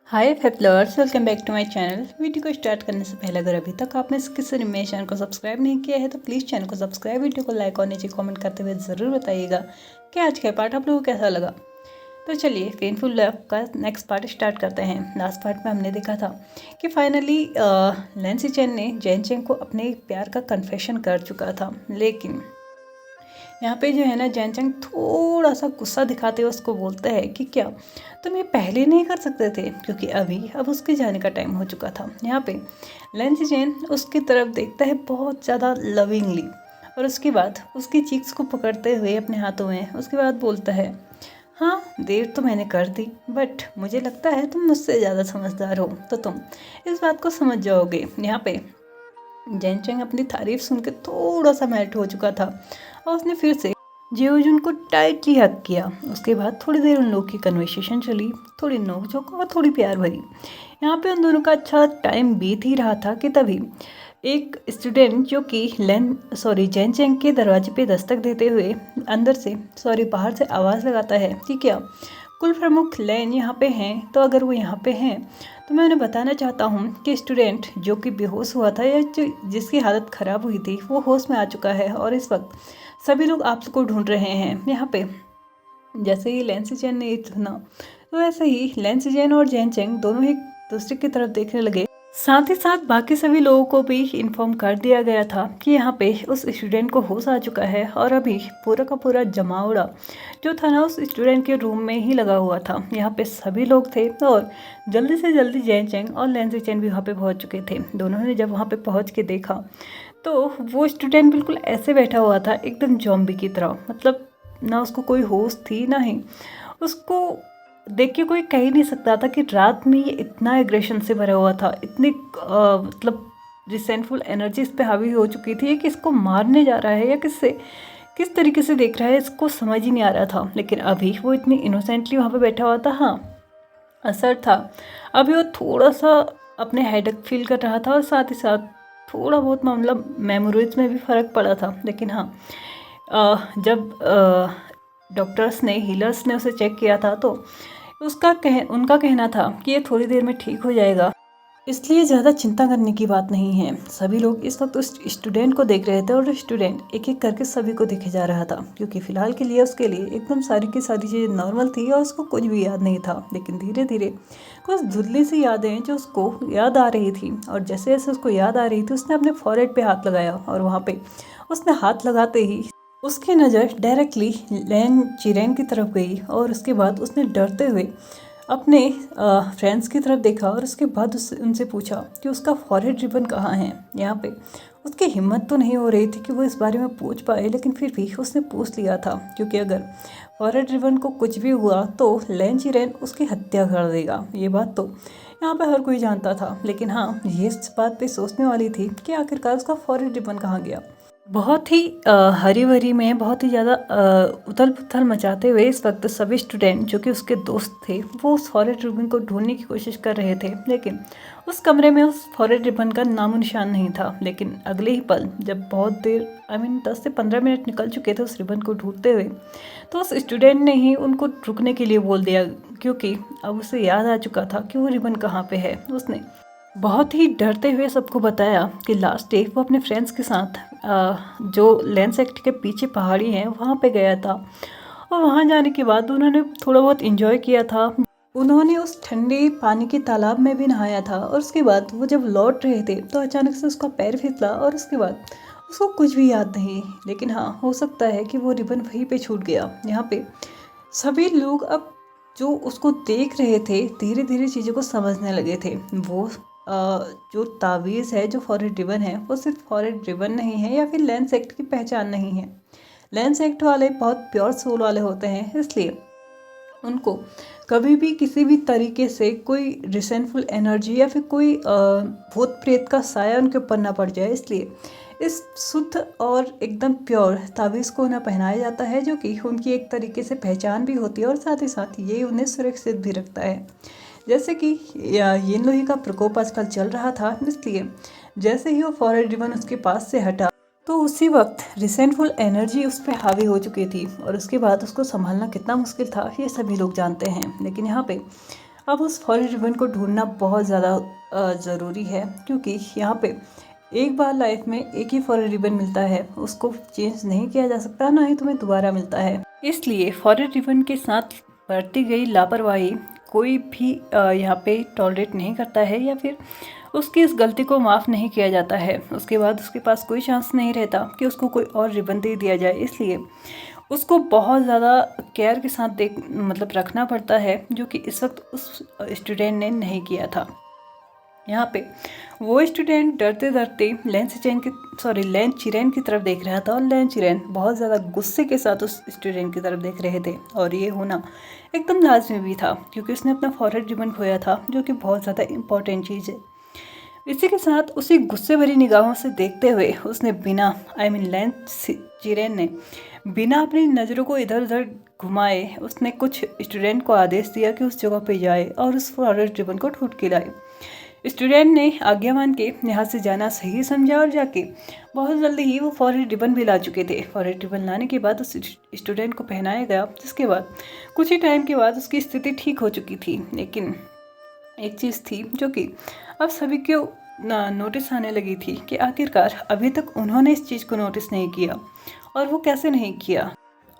हाय फेफलर्स, welcome back to my channel. Video को start करने से पहले अगर अभी तक आपने किसी ने मेरे चैनल को सब्सक्राइब नहीं किया है तो प्लीज़ चैनल को सब्सक्राइब, वीडियो को लाइक और नीचे कमेंट करते हुए ज़रूर बताइएगा कि आज का पार्ट आप लोगों को कैसा लगा। तो चलिए पेनफुल लव का नेक्स्ट पार्ट स्टार्ट करते हैं। लास्ट पार्ट में हमने देखा था कि फाइनली लैंसी चेन ने जैन चेंग को अपने प्यार का कन्फेशन कर चुका था, लेकिन यहाँ पे जो है ना जैन चेंग थोड़ा सा गुस्सा दिखाते हुए उसको बोलता है कि क्या तुम ये पहले नहीं कर सकते थे, क्योंकि अब उसके जाने का टाइम हो चुका था। यहाँ पे लैंसी चेन उसकी तरफ देखता है बहुत ज़्यादा लविंगली और उसके बाद उसकी चीक्स को पकड़ते हुए अपने हाथों में उसके बाद बोलता है, हाँ देर तो मैंने कर दी, बट मुझे लगता है तुम मुझसे ज़्यादा समझदार हो तो तुम इस बात को समझ जाओगे। यहाँ पे जैन चेंग अपनी तारीफ सुन के थोड़ा सा मेल्ट हो चुका था और उसने फिर से जेओजुन को टाइटली हग किया। उसके बाद थोड़ी देर उन लोगों की कन्वर्सेशन चली, थोड़ी नोकझोंक और थोड़ी प्यार भरी। यहाँ पे उन दोनों का अच्छा टाइम बीत ही रहा था कि तभी एक स्टूडेंट जो कि जैन चेंग के दरवाजे पे दस्तक देते हुए बाहर से आवाज़ लगाता है कि क्या कुल प्रमुख लैन यहाँ पे हैं। तो अगर वो यहाँ पे हैं तो मैं उन्हें बताना चाहता हूँ कि स्टूडेंट जो कि बेहोश हुआ था या जिसकी हालत ख़राब हुई थी वो होश में आ चुका है और इस वक्त सभी लोग आपको ढूंढ रहे हैं। यहाँ पे जैसे ही लैंसी चेन ने ये सुना तो वैसे ही लैंसी चेन और जैन चेंग दोनों ही दूसरे की तरफ देखने लगे। साथ ही साथ बाकी सभी लोगों को भी इन्फॉर्म कर दिया गया था कि यहाँ पे उस स्टूडेंट को होश आ चुका है और अभी पूरा का पूरा जमावड़ा जो था ना उस स्टूडेंट के रूम में ही लगा हुआ था। यहाँ पे सभी लोग थे और जल्दी से जल्दी जैन चेंग और लैंसी चेन भी वहाँ पे पहुँच चुके थे। दोनों ने जब वहाँ पे पहुँच के देखा तो वो स्टूडेंट बिल्कुल ऐसे बैठा हुआ था एकदम जॉम्बी की तरह, मतलब ना उसको कोई होश थी ना ही उसको देख के कोई कह ही नहीं सकता था कि रात में ये इतना एग्रेशन से भरा हुआ था, इतनी मतलब रिसेंटफुल एनर्जी इस पे हावी हो चुकी थी कि इसको मारने जा रहा है या किस तरीके से देख रहा है इसको समझ ही नहीं आ रहा था। लेकिन अभी वो इतनी इनोसेंटली वहाँ पे बैठा हुआ था। हाँ, असर था, अभी वो थोड़ा सा अपने हेडेक फील कर रहा था और साथ ही साथ थोड़ा बहुत मामला मेमोरीज में भी फ़र्क पड़ा था। लेकिन हाँ, जब डॉक्टर्स ने हीलर्स ने उसे चेक किया था तो उनका कहना था कि ये थोड़ी देर में ठीक हो जाएगा, इसलिए ज़्यादा चिंता करने की बात नहीं है। सभी लोग इस वक्त उस स्टूडेंट को देख रहे थे और स्टूडेंट एक एक करके सभी को देखे जा रहा था, क्योंकि फ़िलहाल के लिए उसके लिए एकदम सारी की सारी चीज़ें नॉर्मल थी और उसको कुछ भी याद नहीं था। लेकिन धीरे धीरे कुछ धुंधली सी यादें जो उसको याद आ रही थी और जैसे जैसे उसको याद आ रही थी उसने अपने फॉरहेड पे हाथ लगाया और वहाँ पे उसने हाथ लगाते ही उसकी नज़र डायरेक्टली लैन चिरेन की तरफ गई और उसके बाद उसने डरते हुए अपने फ्रेंड्स की तरफ देखा और उसके बाद उनसे पूछा कि उसका फॉरहेड रिबन कहाँ है। यहाँ पे उसकी हिम्मत तो नहीं हो रही थी कि वो इस बारे में पूछ पाए, लेकिन फिर भी उसने पूछ लिया था, क्योंकि अगर फॉरहेड रिबन को कुछ भी हुआ तो लैन चिरेन उसकी हत्या कर देगा। ये बात तो यहाँ पे हर कोई जानता था, लेकिन हाँ ये इस बात पे सोचने वाली थी कि आखिरकार उसका फॉरहेड रिबन कहाँ गया। बहुत ही हरी भरी में बहुत ही ज़्यादा उथल पुथल मचाते हुए इस वक्त सभी स्टूडेंट जो कि उसके दोस्त थे वो उस फॉरहेड रिबन को ढूंढने की कोशिश कर रहे थे, लेकिन उस कमरे में उस फॉरहेड रिबन का नामो निशान नहीं था। लेकिन अगले ही पल जब बहुत देर 10 से 15 मिनट निकल चुके थे उस रिबन को ढूंढते हुए, तो उस स्टूडेंट ने ही उनको रुकने के लिए बोल दिया, क्योंकि अब उसे याद आ चुका था कि वो रिबन कहाँ पे है। उसने बहुत ही डरते हुए सबको बताया कि लास्ट डे वो अपने फ्रेंड्स के साथ जो लेंस सेक्ट के पीछे पहाड़ी है वहाँ पे गया था और वहाँ जाने के बाद उन्होंने थोड़ा बहुत एंजॉय किया था। उन्होंने उस ठंडे पानी के तालाब में भी नहाया था और उसके बाद वो जब लौट रहे थे तो अचानक से उसका पैर फिसला और उसके बाद उसको कुछ भी याद नहीं। लेकिन हाँ, हो सकता है कि वो रिबन वहीं पे छूट गया। यहाँ पे सभी लोग अब जो उसको देख रहे थे धीरे धीरे चीज़ों को समझने लगे थे। वो जो तावीज़ है, जो फॉरहेड रिबन है, वो सिर्फ फॉरहेड रिबन नहीं है या फिर लेंस एक्ट की पहचान नहीं है। लेंस एक्ट वाले बहुत प्योर सोल वाले होते हैं, इसलिए उनको कभी भी किसी भी तरीके से कोई रिसेंटफुल एनर्जी या फिर कोई भूत प्रेत का साया उनके ऊपर ना पड़ जाए, इसलिए इस शुद्ध और एकदम प्योर तावीज़ को उन्हें पहनाया जाता है, जो कि उनकी एक तरीके से पहचान भी होती है और साथ ही साथ ये उन्हें सुरक्षित भी रखता है। जैसे कि यिन लुई का प्रकोप आजकल चल रहा था, इसलिए जैसे ही वो फॉरहेड रिबन उसके पास से हटा तो उसी वक्त रिसेंटफुल एनर्जी उस पर हावी हो चुकी थी और उसके बाद उसको संभालना कितना मुश्किल था ये सभी लोग जानते हैं। लेकिन यहाँ पे अब उस फॉरेन रिबन को ढूंढना बहुत ज़्यादा ज़रूरी है, क्योंकि यहाँ पे एक बार लाइफ में एक ही फॉरेन रिबन मिलता है, उसको चेंज नहीं किया जा सकता, ना ही तुम्हें दोबारा मिलता है। इसलिए फॉरेन रिबन के साथ बरती गई लापरवाही कोई भी यहाँ पे टॉलरेट नहीं करता है, या फिर उसकी इस गलती को माफ़ नहीं किया जाता है। उसके बाद उसके पास कोई चांस नहीं रहता कि उसको कोई और रिबन दे दिया जाए। इसलिए उसको बहुत ज़्यादा केयर के साथ रखना पड़ता है, जो कि इस वक्त उस स्टूडेंट ने नहीं किया था। यहाँ पे वो स्टूडेंट डरते डरते लेन चिरेन की तरफ देख रहा था, और लेन चिरेन बहुत ज़्यादा गुस्से के साथ उस स्टूडेंट की तरफ देख रहे थे। और ये होना एकदम लाजमी भी था, क्योंकि उसने अपना फॉरेन रिबन खोया था, जो कि बहुत ज़्यादा इम्पोर्टेंट चीज़ है। इसी के साथ उसी गुस्से भरी निगाहों से देखते हुए उसने लेन चिरेन ने बिना अपनी नज़रों को इधर उधर घुमाए उसने कुछ स्टूडेंट को आदेश दिया कि उस जगह पे जाए और उस फॉरेन रिबन को ढूंढ के लाए। स्टूडेंट ने आज्ञा मान के यहाँ से जाना सही समझा, और जाके बहुत जल्दी ही वो फॉरेन रिबन भी ला चुके थे। फॉरेन रिबन लाने के बाद उस स्टूडेंट को पहनाया गया, जिसके बाद कुछ ही टाइम के बाद उसकी स्थिति ठीक हो चुकी थी। लेकिन एक चीज़ थी जो कि अब सभी को नोटिस आने लगी थी कि आखिरकार अभी तक उन्होंने इस चीज़ को नोटिस नहीं किया, और वो कैसे नहीं किया।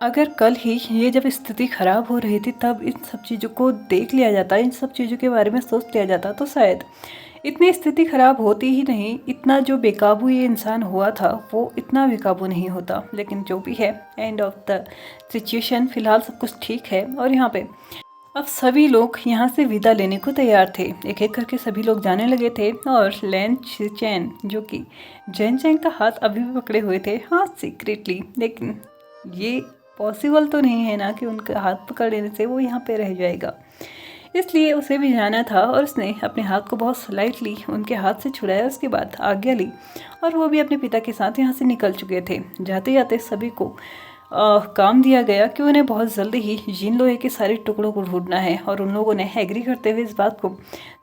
अगर कल ही ये जब स्थिति खराब हो रही थी तब इन सब चीज़ों को देख लिया जाता, इन सब चीज़ों के बारे में सोच लिया जाता, तो शायद इतनी स्थिति खराब होती ही नहीं। इतना जो बेकाबू ये इंसान हुआ था वो इतना बेकाबू नहीं होता। लेकिन जो भी है, एंड ऑफ द सिचुएशन फिलहाल सब कुछ ठीक है। और यहाँ पे अब सभी लोग यहाँ से विदा लेने को तैयार थे। एक एक करके सभी लोग जाने लगे थे, और लेन चैन जो कि जैन चैन का हाथ अभी भी पकड़े हुए थे, हाँ सीक्रेटली। लेकिन ये पॉसिबल तो नहीं है ना कि उनका हाथ पकड़ लेने से वो यहाँ पे रह जाएगा, इसलिए उसे भी जाना था। और उसने अपने हाथ को बहुत स्लाइटली उनके हाथ से छुड़ाया, उसके बाद आज्ञा ली, और वो भी अपने पिता के साथ यहाँ से निकल चुके थे। जाते जाते सभी को काम दिया गया कि उन्हें बहुत जल्दी ही जिन लोहे के सारे टुकड़ों को ढूंढना है, और उन लोगों ने एग्री करते हुए इस बात को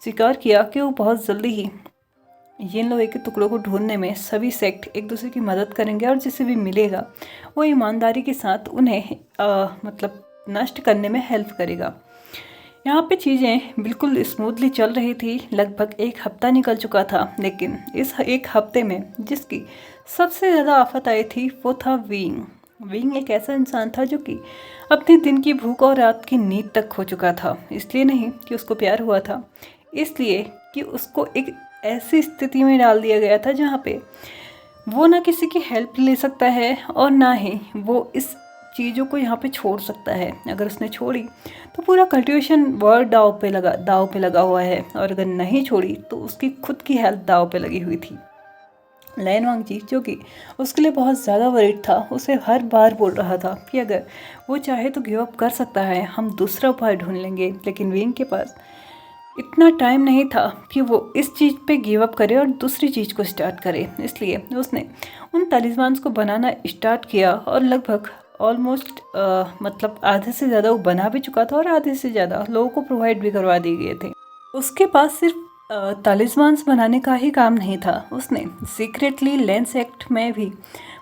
स्वीकार किया कि वो बहुत जल्दी ही जिन लोहे के टुकड़ों को ढूंढने में सभी सेक्ट एक दूसरे की मदद करेंगे, और जिसे भी मिलेगा वो ईमानदारी के साथ उन्हें नष्ट करने में हेल्प करेगा। यहाँ पे चीज़ें बिल्कुल स्मूथली चल रही थी। लगभग एक हफ्ता निकल चुका था, लेकिन इस एक हफ्ते में जिसकी सबसे ज़्यादा आफत आई थी वो था विंग। विंग एक ऐसा इंसान था जो कि अपने दिन की भूख और रात की नींद तक खो चुका था। इसलिए नहीं कि उसको प्यार हुआ था, इसलिए कि उसको एक ऐसी स्थिति में डाल दिया गया था जहाँ पे वो ना किसी की हेल्प ले सकता है, और ना ही वो इस चीज़ों को यहाँ पे छोड़ सकता है। अगर उसने छोड़ी तो पूरा कल्टिवेशन वर्ल्ड दाव पे लगा हुआ है, और अगर नहीं छोड़ी तो उसकी खुद की हेल्थ दाव पे लगी हुई थी। लैन वांगजी जो कि उसके लिए बहुत ज़्यादा वरीड था, उसे हर बार बोल रहा था कि अगर वो चाहे तो गिव अप कर सकता है, हम दूसरा उपाय ढूंढ लेंगे। लेकिन विंग के पास इतना टाइम नहीं था कि वो इस चीज़ पे गिव अप करे और दूसरी चीज़ को स्टार्ट करे। इसलिए उसने उन तालिस्मान्स को बनाना स्टार्ट किया, और लगभग ऑलमोस्ट आधे से ज़्यादा वो बना भी चुका था, और आधे से ज़्यादा लोगों को प्रोवाइड भी करवा दिए गए थे। उसके पास सिर्फ तालिस्मान्स बनाने का ही काम नहीं था, उसने सीक्रेटली लेंस एक्ट में भी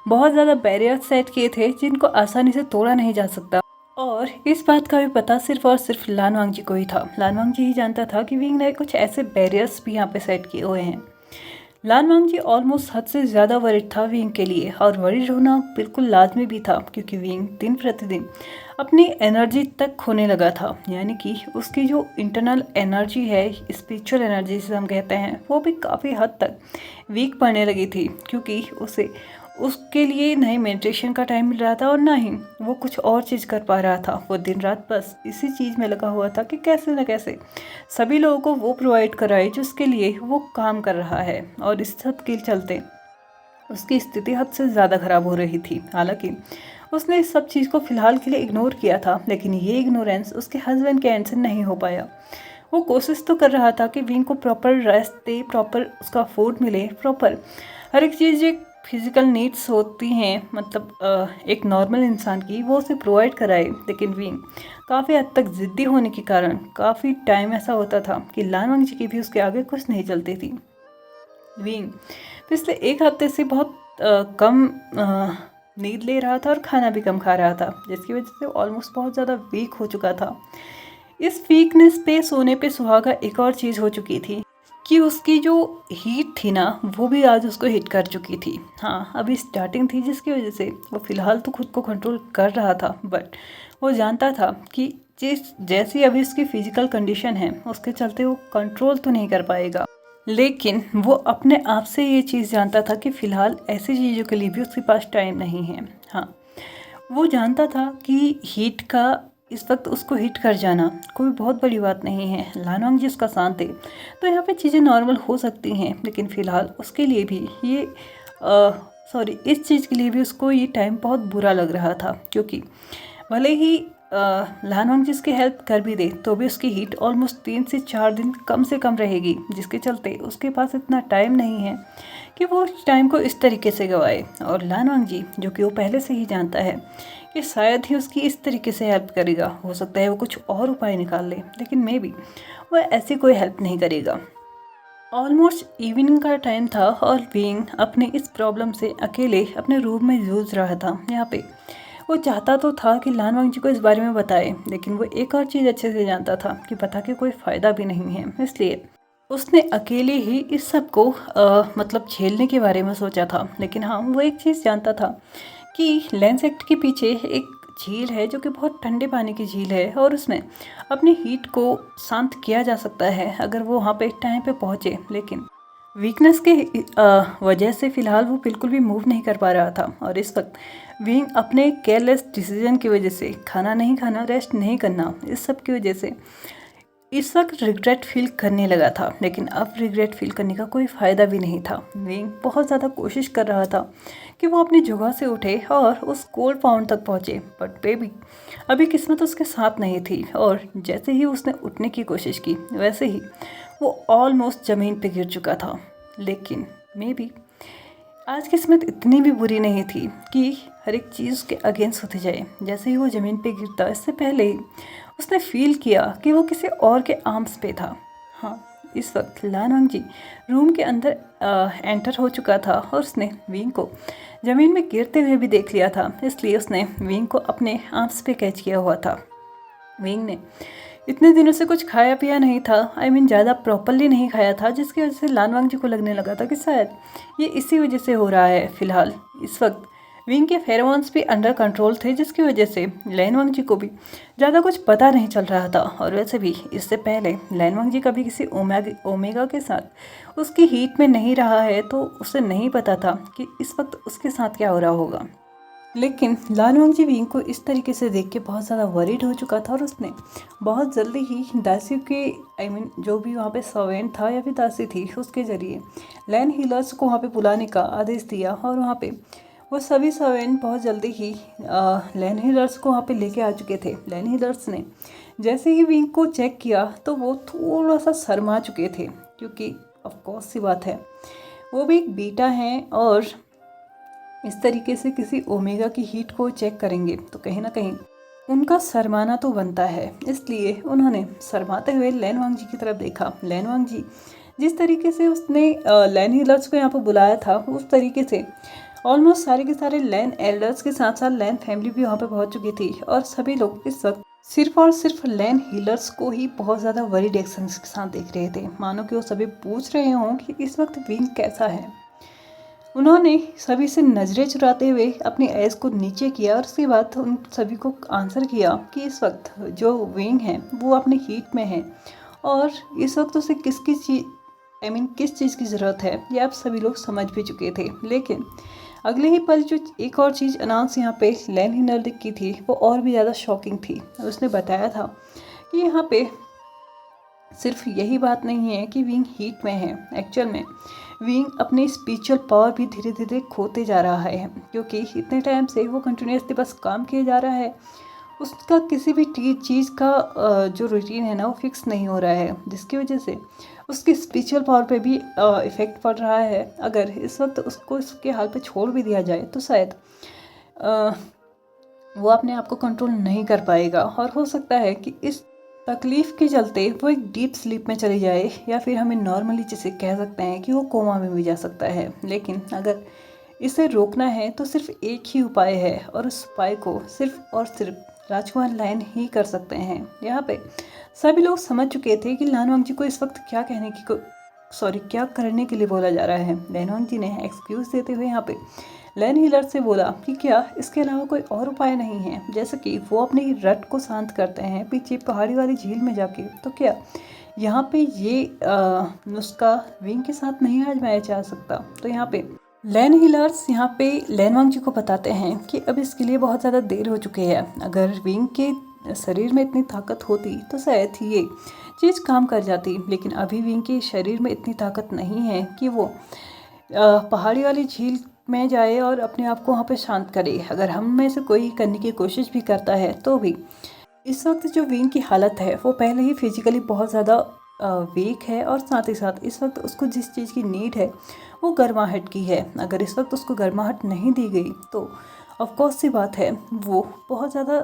बहुत ज़्यादा बैरियर्स सेट किए थे जिनको आसानी से तोड़ा नहीं जा सकता। और इस बात का भी पता सिर्फ और सिर्फ लान वांगजी को ही था। लान वांगजी ही जानता था कि विंग ने कुछ ऐसे बैरियर्स भी यहाँ पे सेट किए हुए हैं। लान वांगजी ऑलमोस्ट हद से ज़्यादा वरीड था विंग के लिए, और वरीड होना बिल्कुल लाजमी भी था, क्योंकि विंग दिन प्रतिदिन अपनी एनर्जी तक खोने लगा था। यानी कि उसकी जो इंटरनल एनर्जी है, स्पिरिचुअल एनर्जी जिसे हम कहते हैं, वो भी काफ़ी हद तक वीक पड़ने लगी थी, क्योंकि उसके लिए ना ही मेडिटेशन का टाइम मिल रहा था, और ना ही वो कुछ और चीज़ कर पा रहा था। वो दिन रात बस इसी चीज़ में लगा हुआ था कि कैसे न कैसे सभी लोगों को वो प्रोवाइड कराए जिसके लिए वो काम कर रहा है। और इस सब के चलते उसकी स्थिति हद से ज़्यादा ख़राब हो रही थी। हालांकि उसने इस सब चीज़ को फ़िलहाल के लिए इग्नोर किया था, लेकिन ये इग्नोरेंस उसके हस्बैंड के एंड से नहीं हो पाया। वो कोशिश तो कर रहा था कि विंग को प्रॉपर रेस्ट दे, प्रॉपर उसका फूड मिले, प्रॉपर हर एक चीज़ जो फिज़िकल नीड्स होती हैं एक नॉर्मल इंसान की, वो उसे प्रोवाइड कराए। लेकिन विंग काफ़ी हद तक ज़िद्दी होने के कारण काफ़ी टाइम ऐसा होता था कि लान वांगजी की भी उसके आगे कुछ नहीं चलती थी। विंग पिछले एक हफ्ते से बहुत कम नींद ले रहा था, और खाना भी कम खा रहा था, जिसकी वजह से ऑलमोस्ट बहुत ज़्यादा वीक हो चुका था। इस वीकनेस पे सोने पे सुहागा एक और चीज़ हो चुकी थी कि उसकी जो हीट थी ना वो भी आज उसको हिट कर चुकी थी। हाँ, अभी स्टार्टिंग थी जिसकी वजह से वो फ़िलहाल तो खुद को कंट्रोल कर रहा था, बट वो जानता था कि जिस जैसी अभी उसकी फ़िज़िकल कंडीशन है उसके चलते वो कंट्रोल तो नहीं कर पाएगा। लेकिन वो अपने आप से ये चीज़ जानता था कि फ़िलहाल ऐसी चीज़ों के लिए भी उसके पास टाइम नहीं है। हाँ, वो जानता था कि हीट का इस वक्त उसको हिट कर जाना कोई बहुत बड़ी बात नहीं है। लानवांग जी उसका शांत है तो यहाँ पे चीज़ें नॉर्मल हो सकती हैं, लेकिन फ़िलहाल उसके लिए भी ये इस चीज़ के लिए भी उसको ये टाइम बहुत बुरा लग रहा था, क्योंकि भले ही लानवांग जी उसकी हेल्प कर भी दे तो भी उसकी हीट ऑलमोस्ट 3 से 4 दिन कम से कम रहेगी, जिसके चलते उसके पास इतना टाइम नहीं है कि वो उस टाइम को इस तरीके से गवाए। और लानवांग जी जो कि वो पहले से ही जानता है कि शायद ही उसकी इस तरीके से हेल्प करेगा, हो सकता है वो कुछ और उपाय निकाल ले, लेकिन मे बी वो ऐसी कोई हेल्प नहीं करेगा। ऑलमोस्ट इवनिंग का टाइम था और विंग अपने इस प्रॉब्लम से अकेले अपने रूम में जूझ रहा था। यहाँ पे वो चाहता तो था कि लानवांग जी को इस बारे में बताए, लेकिन वो एक और चीज़ अच्छे से जानता था कि बता के कोई फ़ायदा भी नहीं है, इसलिए उसने अकेले ही इस सब को मतलब झेलने के बारे में सोचा था। लेकिन हाँ, वो एक चीज़ जानता था कि लैंड सेक्टर के पीछे एक झील है जो कि बहुत ठंडे पानी की झील है और उसमें अपनी हीट को शांत किया जा सकता है अगर वो वहाँ पे टाइम पे पहुँचे। लेकिन वीकनेस के वजह से फ़िलहाल वो बिल्कुल भी मूव नहीं कर पा रहा था और इस वक्त विंग अपने केयरलेस डिसीजन की वजह से खाना नहीं खाना, रेस्ट नहीं करना, इस सब की वजह से इस वक्त रिग्रेट फील करने लगा था। लेकिन अब रिग्रेट फील करने का कोई फ़ायदा भी नहीं था। विंग बहुत ज़्यादा कोशिश कर रहा था कि वो अपनी जगह से उठे और उस कोल्ड पाउंड तक पहुँचे, बट बेबी अभी किस्मत उसके साथ नहीं थी और जैसे ही उसने उठने की कोशिश की वैसे ही वो ऑलमोस्ट ज़मीन पे गिर चुका था। लेकिन मे बी आज किस्मत इतनी भी बुरी नहीं थी कि हर एक चीज़ उसके अगेंस्ट होती जाए। जैसे ही वो ज़मीन पे गिरता इससे पहले ही उसने फील किया कि वो किसी और के आर्म्स पे था। हाँ, इस वक्त लानवांग जी रूम के अंदर एंटर हो चुका था और उसने विंग को ज़मीन में गिरते हुए भी देख लिया था, इसलिए उसने विंग को अपने आर्म्स पे कैच किया हुआ था। विंग ने इतने दिनों से कुछ खाया पिया नहीं था, ज़्यादा प्रॉपरली नहीं खाया था, जिसकी वजह से लानवांग जी को लगने लगा था कि शायद ये इसी वजह से हो रहा है। फिलहाल इस वक्त विंग के फेरोमोन्स भी अंडर कंट्रोल थे, जिसकी वजह से लानवांग जी को भी ज़्यादा कुछ पता नहीं चल रहा था। और वैसे भी इससे पहले लानवांग जी कभी किसी ओमेगा के साथ उसकी हीट में नहीं रहा है, तो उसे नहीं पता था कि इस वक्त उसके साथ क्या हो रहा होगा। लेकिन लानवांग जी विंग को इस तरीके से देख के बहुत ज़्यादा वरीड हो चुका था और उसने बहुत जल्दी ही दासी के जो भी वहाँ पे सर्वेंट था या फिर दासी थी उसके ज़रिए लैंड हीलर्स को वहाँ पे बुलाने का आदेश दिया। और वहाँ पे वो सभी सर्वेंट बहुत जल्दी ही लैंड हीलर्स को वहाँ पे लेके आ चुके थे। लैंड हीलर्स ने जैसे ही विंग को चेक किया तो वो थोड़ा सा शर्मा चुके थे, क्योंकि ऑफकोर्स सी बात है वो भी एक बीटा हैं और इस तरीके से किसी ओमेगा की हीट को चेक करेंगे तो कहीं ना कहीं उनका शर्माना तो बनता है। इसलिए उन्होंने शर्माते हुए लानवांग जी की तरफ देखा। लानवांग जी जिस तरीके से उसने लैंड हीलर्स को यहाँ पर बुलाया था उस तरीके से ऑलमोस्ट सारे के सारे लैंड एल्डर्स के साथ साथ लैंड फैमिली भी वहाँ पर पहुँच चुकी थी और सभी लोग इस वक्त सिर्फ और सिर्फ लैंड हीलर्स को ही बहुत ज़्यादा वरीड एक्शंस के साथ देख रहे थे, मानो कि वो सभी पूछ रहे हों कि इस वक्त विंग कैसा है। उन्होंने सभी से नज़रें चुराते हुए अपनी एज को नीचे किया और उसके बाद उन सभी को आंसर किया कि इस वक्त जो विंग है वो अपनी हीट में है और इस वक्त उसे किस चीज़ की ज़रूरत है ये आप सभी लोग समझ भी चुके थे। लेकिन अगले ही पल जो एक और चीज़ अनाउंस यहाँ पे लैंड हीलर की थी वो और भी ज़्यादा शॉकिंग थी। उसने बताया था कि यहाँ पे सिर्फ यही बात नहीं है कि विंग हीट में है, एक्चुअल में विंग अपनी स्पिरिचुअल पावर भी धीरे धीरे खोते जा रहा है, क्योंकि इतने टाइम से वो कंटिन्यूसली बस काम किए जा रहा है। उसका किसी भी चीज़ का जो रूटीन है ना वो फिक्स नहीं हो रहा है, जिसकी वजह से उसकी स्पिरिचुअल पावर पे भी इफ़ेक्ट पड़ रहा है। अगर इस वक्त उसको इसके हाल पे छोड़ भी दिया जाए तो शायद वो अपने आप को कंट्रोल नहीं कर पाएगा और हो सकता है कि इस तकलीफ़ के चलते वो एक डीप स्लीप में चली जाए, या फिर हमें नॉर्मली जिसे कह सकते हैं कि वो कोमा में भी जा सकता है। लेकिन अगर इसे रोकना है तो सिर्फ एक ही उपाय है और उस उपाय को सिर्फ और सिर्फ राजकुमार लैन ही कर सकते हैं। यहाँ पे सभी लोग समझ चुके थे कि लानवांग जी को इस वक्त क्या करने के लिए बोला जा रहा है। लानवांग जी ने एक्सक्यूज़ देते हुए यहाँ पे लैन हीलर से बोला कि क्या इसके अलावा कोई और उपाय नहीं है, जैसे कि वो अपनी रट को शांत करते हैं पीछे पहाड़ी वाली झील में जाके, तो क्या यहाँ पे ये नुस्खा विंग के साथ नहीं आजमाया जा सकता। तो यहाँ पे लैन हीलर्स यहाँ पे लानवांग जी को बताते हैं कि अब इसके लिए बहुत ज़्यादा देर हो चुकी है। अगर विंग के शरीर में इतनी ताकत होती तो शायद ये चीज़ काम कर जाती, लेकिन अभी विंग के शरीर में इतनी ताकत नहीं है कि वो पहाड़ी वाली झील में जाए और अपने आप को वहाँ पे शांत करे। अगर हम में से कोई करने की कोशिश भी करता है तो भी इस वक्त जो विंग की हालत है वो पहले ही फिजिकली बहुत ज़्यादा वीक है, और साथ ही साथ इस वक्त उसको जिस चीज़ की नीड है वो गर्माहट की है। अगर इस वक्त उसको गर्माहट नहीं दी गई तो ऑफकोर्स सी बात है वो बहुत ज़्यादा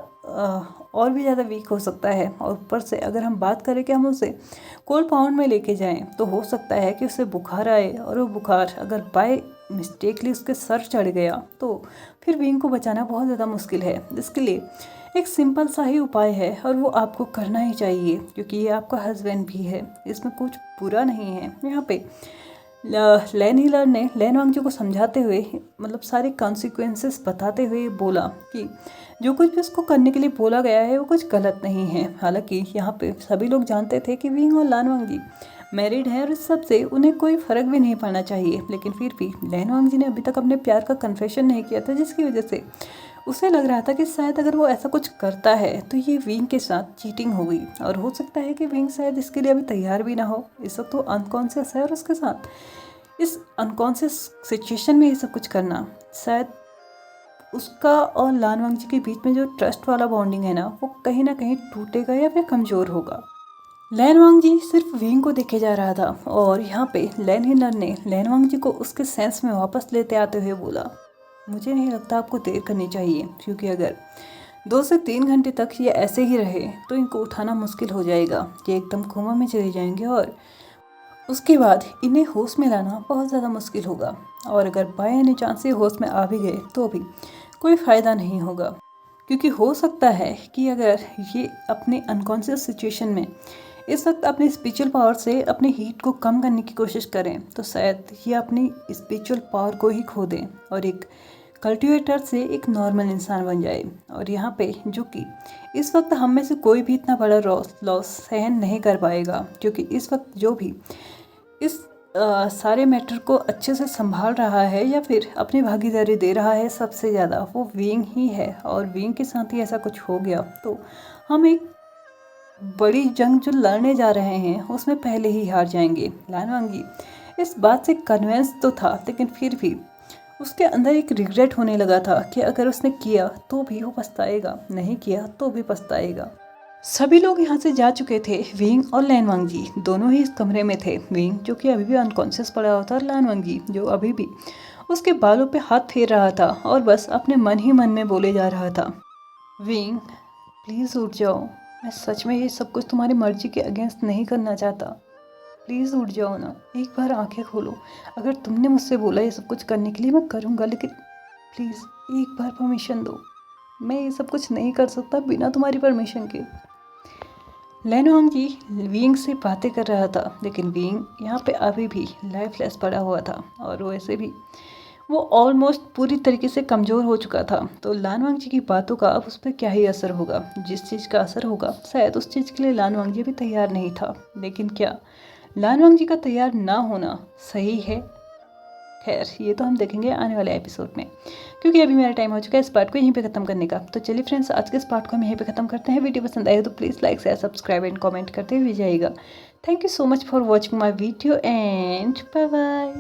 और भी ज़्यादा वीक हो सकता है। और ऊपर से अगर हम बात करें कि हम उसे कोल्ड पाउंड में लेके जाएं तो हो सकता है कि उसे बुखार आए, और वो बुखार अगर बाय मिस्टेकली उसके सर चढ़ गया तो फिर विंग को बचाना बहुत ज़्यादा मुश्किल है। इसके लिए एक सिंपल सा ही उपाय है और वो आपको करना ही चाहिए, क्योंकि ये आपका हस्बैंड भी है, इसमें कुछ बुरा नहीं है। यहाँ पे लैन हीलर ने लानवांग जी को समझाते हुए मतलब सारे कॉन्सिक्वेंसेस बताते हुए बोला कि जो कुछ भी उसको करने के लिए बोला गया है वो कुछ गलत नहीं है। हालांकि यहाँ पे सभी लोग जानते थे कि विंग और लानवांग जी मैरिड है और इस सब से उन्हें कोई फ़र्क भी नहीं पड़ना चाहिए, लेकिन फिर भी लानवांग जी ने अभी तक अपने प्यार का कन्फेशन नहीं किया था, जिसकी वजह से उसे लग रहा था कि शायद अगर वो ऐसा कुछ करता है तो ये विंग के साथ चीटिंग होगी, और हो सकता है कि विंग शायद इसके लिए अभी तैयार भी ना हो। इस वक्त तो अनकॉन्शियस है और उसके साथ इस अनकॉन्शियस सिचुएशन में ये सब कुछ करना शायद उसका और लानवांग जी के बीच में जो ट्रस्ट वाला बॉन्डिंग है ना वो कहीं ना कहीं टूटेगा या फिर कमज़ोर होगा। लानवांग जी सिर्फ विंग को देखे जा रहा था, और यहाँ पे लैन हीलर ने लानवांग जी को उसके सेंस में वापस लेते आते हुए बोला, मुझे नहीं लगता आपको देर करनी चाहिए, क्योंकि अगर 2 से 3 घंटे तक ये ऐसे ही रहे तो इनको उठाना मुश्किल हो जाएगा। ये एकदम कोमा में चले जाएंगे और उसके बाद इन्हें होश में लाना बहुत ज़्यादा मुश्किल होगा, और अगर बाय एनी चांस ये होश में आ भी गए तो भी कोई फ़ायदा नहीं होगा, क्योंकि हो सकता है कि अगर ये अपने अनकॉन्शियस सिचुएशन में इस वक्त अपने स्पिरिचुअल पावर से अपने हीट को कम करने की कोशिश करें तो शायद ये अपनी स्पिरिचुअल पावर को ही खो दें और एक कल्टिवेटर से एक नॉर्मल इंसान बन जाए। और यहाँ पे जो कि इस वक्त हम में से कोई भी इतना बड़ा लॉस सहन नहीं कर पाएगा, क्योंकि इस वक्त जो भी इस सारे मैटर को अच्छे से संभाल रहा है या फिर अपनी भागीदारी दे रहा है सबसे ज़्यादा वो विंग ही है, और विंग के साथ ही ऐसा कुछ हो गया तो हम एक बड़ी जंग जो लड़ने जा रहे हैं उसमें पहले ही हार जाएंगे। लानवांग जी इस बात से कन्विंस तो था, लेकिन फिर भी उसके अंदर एक रिग्रेट होने लगा था कि अगर उसने किया तो भी वो पछताएगा, नहीं किया तो भी पछताएगा। सभी लोग यहाँ से जा चुके थे, विंग और लानवांग जी दोनों ही इस कमरे में थे। विंग जो कि अभी भी अनकॉन्शियस पड़ा हुआ था, और लानवांग जी जो अभी भी उसके बालों पे हाथ फेर रहा था और बस अपने मन ही मन में बोले जा रहा था, विंग प्लीज़ उठ जाओ, मैं सच में ये सब कुछ तुम्हारी मर्जी के अगेंस्ट नहीं करना चाहता, प्लीज़ उठ जाओ ना, एक बार आंखें खोलो। अगर तुमने मुझसे बोला ये सब कुछ करने के लिए मैं करूँगा, लेकिन प्लीज़ एक बार परमिशन दो, मैं ये सब कुछ नहीं कर सकता बिना तुम्हारी परमिशन के। लानवांग जी विंग से बातें कर रहा था, लेकिन विंग यहाँ पे अभी भी लाइफलेस पड़ा हुआ था, और वैसे भी वो ऑलमोस्ट पूरी तरीके से कमज़ोर हो चुका था। तो लानवांग जी की बातों का अब उस पर क्या ही असर होगा, जिस चीज़ का असर होगा शायद उस चीज़ के लिए लानवांग जी भी तैयार नहीं था। लेकिन क्या लानवांग जी का तैयार ना होना सही है? खैर ये तो हम देखेंगे आने वाले एपिसोड में, क्योंकि अभी मेरा टाइम हो चुका है इस पार्ट को यहीं पे ख़त्म करने का। तो चलिए फ्रेंड्स, आज के इस पार्ट को हम यहीं पे ख़त्म करते हैं। वीडियो पसंद आए तो please like share subscribe and comment करते हुए जाइएगा। Thank you so much for watching my video and bye bye.